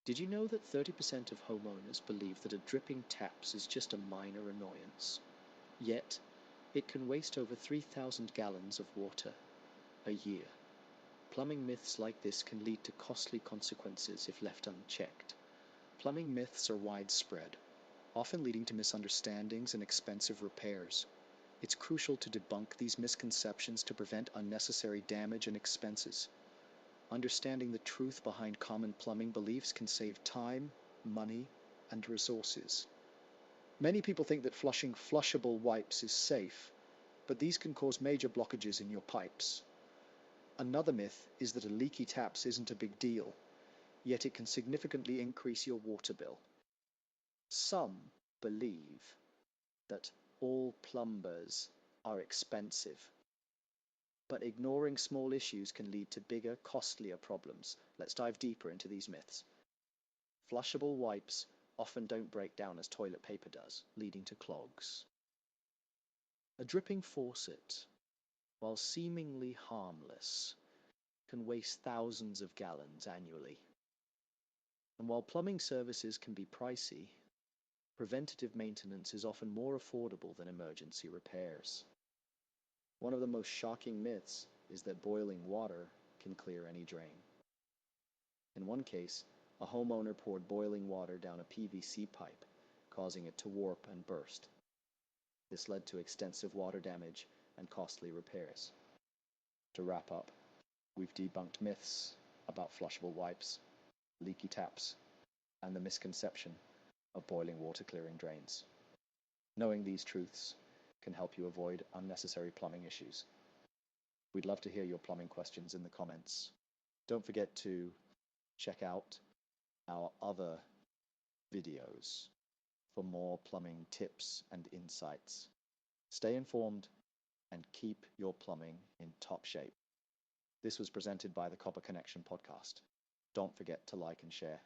Did you know that 30% of homeowners believe that a dripping taps is just a minor annoyance? Yet, it can waste over 3,000 gallons of water a year. Plumbing myths like this can lead to costly consequences if left unchecked. Plumbing myths are widespread, often leading to misunderstandings and expensive repairs. It's crucial to debunk these misconceptions to prevent unnecessary damage and expenses. Understanding the truth behind common plumbing beliefs can save time, money, and resources. Many people think that flushing flushable wipes is safe, but these can cause major blockages in your pipes. Another myth is that a leaky taps isn't a big deal, yet it can significantly increase your water bill. Some believe that all plumbers are expensive, but ignoring small issues can lead to bigger, costlier problems. Let's dive deeper into these myths. Flushable wipes often don't break down as toilet paper does, leading to clogs. A dripping faucet, while seemingly harmless, can waste thousands of gallons annually. And while plumbing services can be pricey, preventative maintenance is often more affordable than emergency repairs. One of the most shocking myths is that boiling water can clear any drain. In one case, a homeowner poured boiling water down a PVC pipe, causing it to warp and burst. This led to extensive water damage and costly repairs. To wrap up, we've debunked myths about flushable wipes, leaky taps, and the misconception of boiling water clearing drains. Knowing these truths can help you avoid unnecessary plumbing issues. We'd love to hear your plumbing questions in the comments. Don't forget to check out our other videos for more plumbing tips and insights. Stay informed and keep your plumbing in top shape. This was presented by the Copper Connection podcast. Don't forget to like and share.